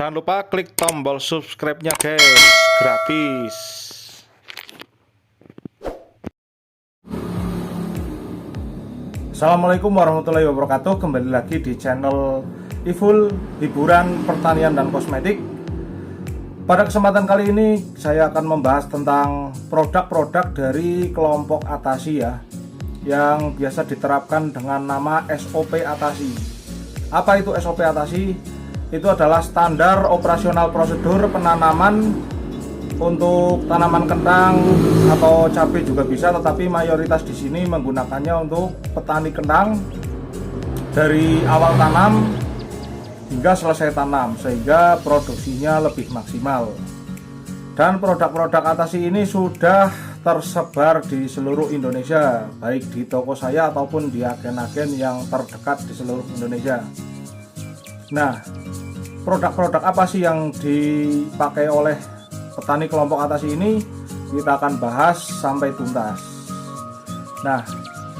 Jangan lupa klik tombol subscribe-nya guys, gratis. Assalamualaikum warahmatullahi wabarakatuh. Kembali lagi di channel Iful Hiburan Pertanian dan Kosmetik. Pada kesempatan kali ini saya akan membahas tentang produk-produk dari kelompok Atasi ya, yang biasa diterapkan dengan nama SOP Atasi. Apa itu SOP Atasi? Itu adalah standar operasional prosedur penanaman untuk tanaman kentang atau cabai juga bisa, tetapi mayoritas di sini menggunakannya untuk petani kentang dari awal tanam hingga selesai tanam, sehingga produksinya lebih maksimal. Dan produk-produk Atasi ini sudah tersebar di seluruh Indonesia, baik di toko saya ataupun di agen-agen yang terdekat di seluruh Indonesia. Nah, produk-produk apa sih yang dipakai oleh petani kelompok Atasi ini? Kita akan bahas sampai tuntas. Nah,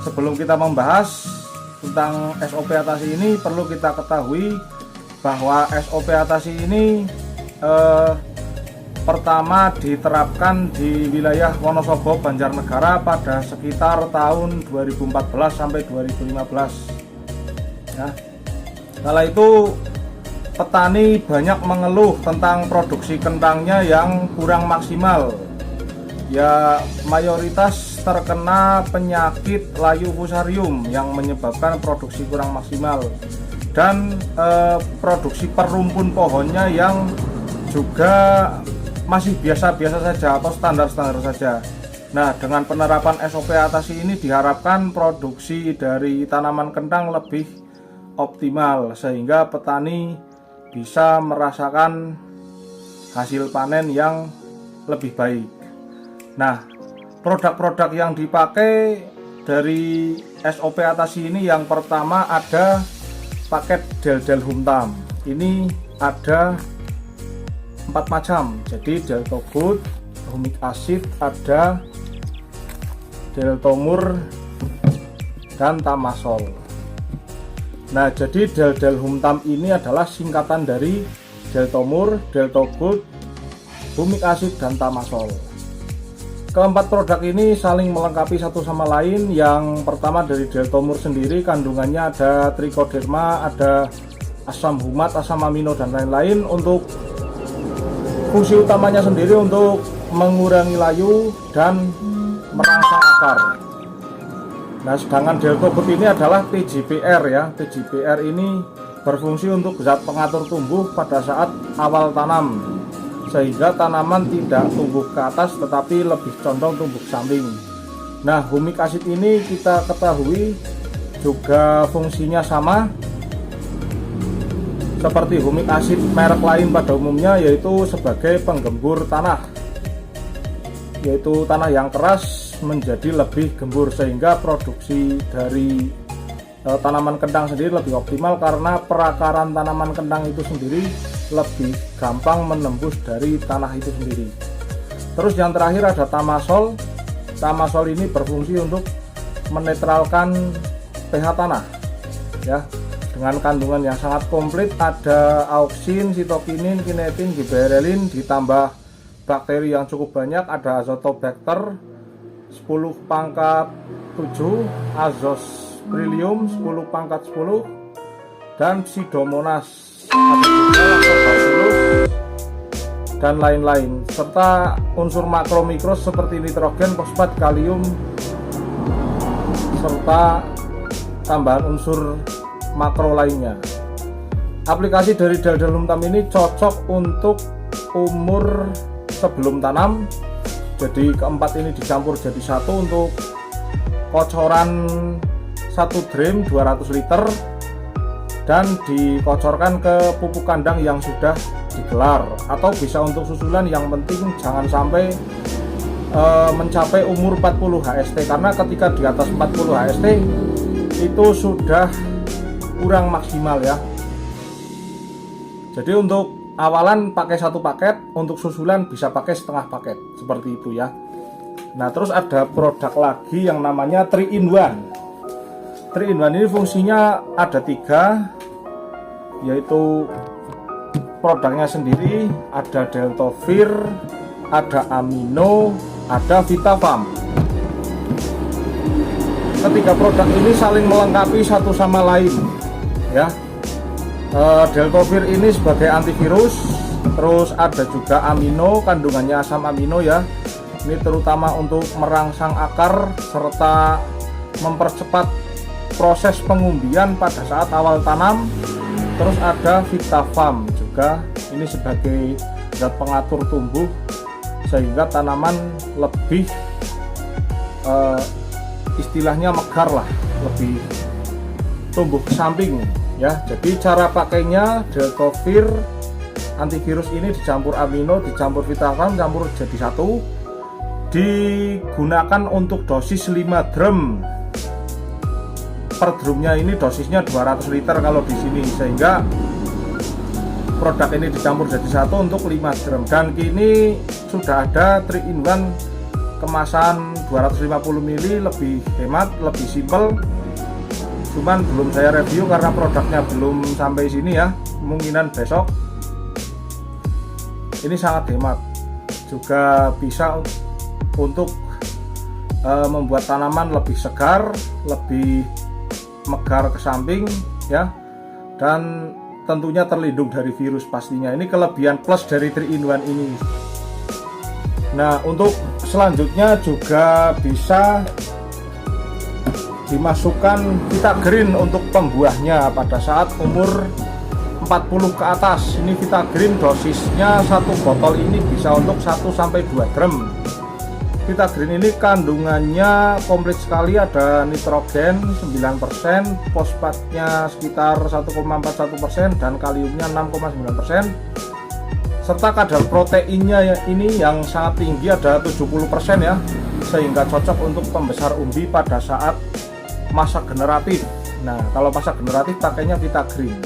sebelum kita membahas tentang SOP Atasi ini, perlu kita ketahui bahwa SOP Atasi ini pertama diterapkan di wilayah Wonosobo, Banjarnegara pada sekitar tahun 2014 sampai 2015. Ya. Kala itu petani banyak mengeluh tentang produksi kentangnya yang kurang maksimal. Ya, mayoritas terkena penyakit layu fusarium yang menyebabkan produksi kurang maksimal, dan produksi perumpun pohonnya yang juga masih biasa-biasa saja atau standar-standar saja. Nah, dengan penerapan SOP Atasi ini diharapkan produksi dari tanaman kentang lebih optimal, sehingga petani bisa merasakan hasil panen yang lebih baik. Nah, produk-produk yang dipakai dari SOP Atasi ini, yang pertama ada paket Del-Del Humtam. Ini ada 4 macam, jadi Deltogood, Humic Acid, ada Deltomur, dan Tamasol. Nah, jadi Del-Del Humtam ini adalah singkatan dari Deltomur, Deltogood, Humic Acid, dan Tamasol. Keempat produk ini saling melengkapi satu sama lain. Yang pertama dari Deltomur sendiri, kandungannya ada trichoderma, ada asam humat, asam amino, dan lain-lain. Untuk fungsi utamanya sendiri untuk mengurangi layu dan merangsang akar. Nah, sedangkan Deltogood ini adalah TJPR ya. TJPR ini berfungsi untuk zat pengatur tumbuh pada saat awal tanam, sehingga tanaman tidak tumbuh ke atas tetapi lebih condong tumbuh ke samping. Nah, Humic Acid ini kita ketahui juga fungsinya sama seperti Humic Acid merek lain pada umumnya, yaitu sebagai penggembur tanah, yaitu tanah yang keras menjadi lebih gembur, sehingga produksi dari tanaman kentang sendiri lebih optimal karena perakaran tanaman kentang itu sendiri lebih gampang menembus dari tanah itu sendiri. Terus yang terakhir ada Tamasol. Tamasol ini berfungsi untuk menetralkan pH tanah ya, dengan kandungan yang sangat komplit. Ada auksin, sitokinin, kinetin, giberelin, ditambah bakteri yang cukup banyak, ada azotobacter 10 pangkat 7, azosprylium 10 pangkat 10, dan pseudomonas, dan lain-lain, serta unsur makro mikro seperti nitrogen, fosfat, kalium, serta tambahan unsur makro lainnya. Aplikasi dari Del-Del Humtam ini cocok untuk umur sebelum tanam. Jadi keempat ini dicampur jadi satu untuk kocoran 1 drum 200 liter, dan dikocorkan ke pupuk kandang yang sudah digelar, atau bisa untuk susulan. Yang penting jangan sampai mencapai umur 40 HST, karena ketika di atas 40 HST itu sudah kurang maksimal ya. Jadi untuk awalan pakai satu paket, untuk susulan bisa pakai setengah paket, seperti itu ya. Nah, terus ada produk lagi yang namanya 3-in-1. 3-in-1 ini fungsinya ada 3, yaitu produknya sendiri ada Deltavir, ada Amino, ada Vitafarm. Ketiga produk ini saling melengkapi satu sama lain ya. Deltavir ini sebagai antivirus, terus ada juga Amino, kandungannya asam amino ya. Ini terutama untuk merangsang akar serta mempercepat proses pengumbian pada saat awal tanam. Terus ada Vitafarm juga, ini sebagai zat pengatur tumbuh sehingga tanaman lebih istilahnya megar lah, lebih tumbuh ke samping ya. Jadi cara pakainya Deltavir antivirus ini dicampur Amino, dicampur Vitafarm, campur jadi satu, digunakan untuk dosis 5 drum. Per drumnya ini dosisnya 200 liter kalau di sini, sehingga produk ini dicampur jadi satu untuk 5 drum. Dan kini sudah ada 3-in-1 kemasan 250 ml, lebih hemat, lebih simpel. Cuman belum saya review karena produknya belum sampai sini ya, kemungkinan besok. Ini sangat hemat, juga bisa untuk membuat tanaman lebih segar, lebih megar ke samping ya, dan tentunya terlindung dari virus pastinya. Ini kelebihan plus dari 3-in-1 ini. Nah, untuk selanjutnya juga bisa dimasukkan Vitagreen untuk pembuahnya pada saat umur 40 ke atas. Ini Vitagreen dosisnya satu botol ini bisa untuk 1-2 drum. Vitagreen ini kandungannya komplit sekali, ada nitrogen 9%, fosfatnya sekitar 1,41% dan kaliumnya 6,9%, serta kadar proteinnya ini yang sangat tinggi, ada 70% ya, sehingga cocok untuk pembesar umbi pada saat masa generatif. Nah, kalau masa generatif pakainya Vitagreen.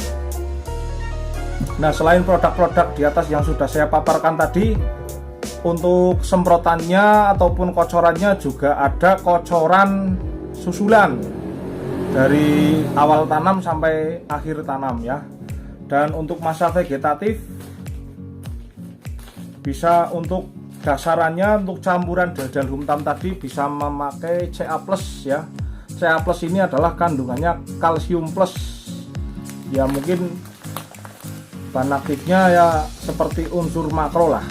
Nah, selain produk-produk di atas yang sudah saya paparkan tadi, untuk semprotannya ataupun kocorannya juga ada kocoran susulan dari awal tanam sampai akhir tanam ya. Dan untuk masa vegetatif bisa untuk dasarannya, untuk campuran Deldan Humtam tadi bisa memakai CA+ ya. CA+ ini adalah kandungannya kalsium plus ya, mungkin bahan aktifnya ya seperti unsur makro lah.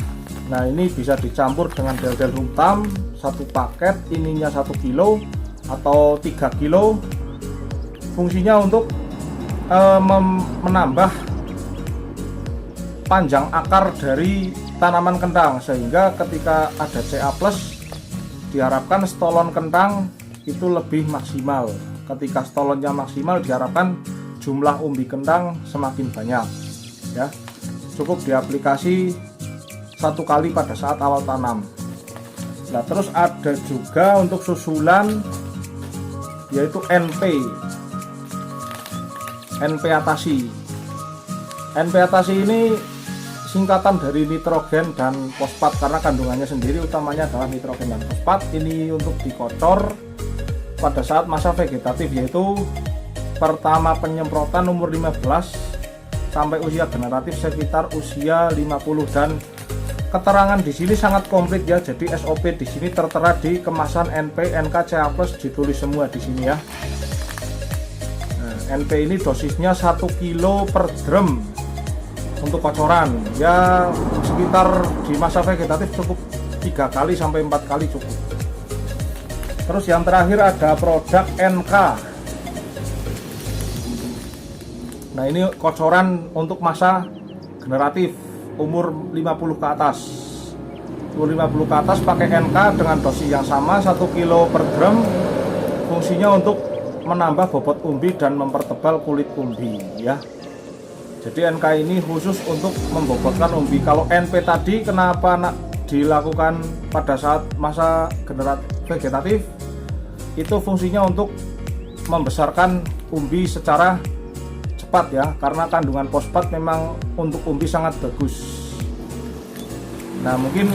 Nah, ini bisa dicampur dengan Deldan Humtam satu paket, ininya 1 kilo atau 3 kilo. Fungsinya untuk menambah panjang akar dari tanaman kentang, sehingga ketika ada CA+ diharapkan stolon kentang itu lebih maksimal. Ketika stolonnya maksimal diharapkan jumlah umbi kentang semakin banyak ya. Cukup diaplikasi 1 kali pada saat awal tanam. Nah, terus ada juga untuk susulan yaitu NP Atasi. NP Atasi ini singkatan dari nitrogen dan fosfat, karena kandungannya sendiri utamanya adalah nitrogen dan fosfat. Ini untuk dikocor pada saat masa vegetatif, yaitu pertama penyemprotan umur 15 sampai usia generatif sekitar usia 50. Dan keterangan di sini sangat komplit ya. Jadi SOP di sini tertera di kemasan NP, NK, CA+, ditulis semua di sini ya. Nah, NP ini dosisnya 1 kilo per drum untuk kocoran ya, sekitar di masa vegetatif cukup 3 kali sampai 4 kali cukup. Terus yang terakhir ada produk NK. Nah, ini kocoran untuk masa generatif umur 50 ke atas. Umur 50 ke atas pakai NK dengan dosis yang sama 1 kilo per drum. Fungsinya untuk menambah bobot umbi dan mempertebal kulit umbi ya. Jadi NK ini khusus untuk membobotkan umbi. Kalau NP tadi kenapa dilakukan pada saat masa vegetatif? Itu fungsinya untuk membesarkan umbi secara cepat ya, karena kandungan fosfat memang untuk umbi sangat bagus. Nah, mungkin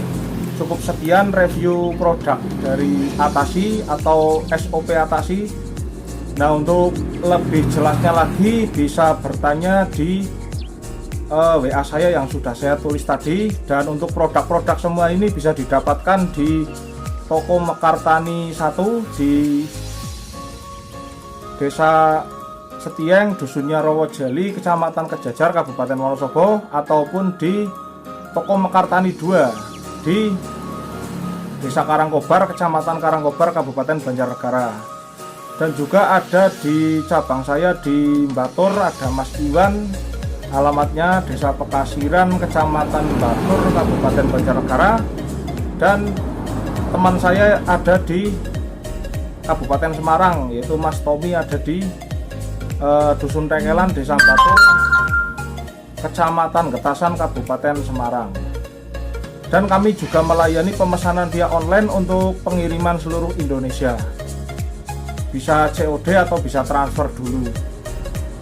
cukup sekian review produk dari Atasi atau SOP Atasi. Nah, untuk lebih jelasnya lagi bisa bertanya di WA saya yang sudah saya tulis tadi. Dan untuk produk-produk semua ini bisa didapatkan di toko Mekartani 1 di Desa Setieng, Dusunnya Rawojali, Kecamatan Kejajar, Kabupaten Wonosobo, ataupun di toko Mekartani 2 di Desa Karangkobar, Kecamatan Karangkobar, Kabupaten Banjarnegara. Dan juga ada di cabang saya di Batur, ada Mas Iwan, alamatnya Desa Pekasiran, Kecamatan Batur, Kabupaten Banjarnegara. Dan teman saya ada di Kabupaten Semarang, yaitu Mas Tommy, ada di Dusun Tengelan, Desa Batur, Kecamatan Getasan, Kabupaten Semarang. Dan kami juga melayani pemesanan via online untuk pengiriman seluruh Indonesia. Bisa COD atau bisa transfer dulu.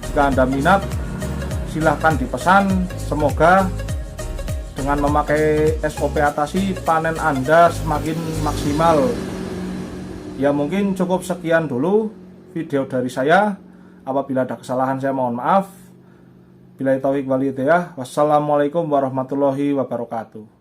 Jika Anda minat, silahkan dipesan. Semoga dengan memakai SOP Atasi, panen Anda semakin maksimal. Ya, mungkin cukup sekian dulu video dari saya. Apabila ada kesalahan saya mohon maaf. Billahi taufiq wal hidayah. Wassalamualaikum warahmatullahi wabarakatuh.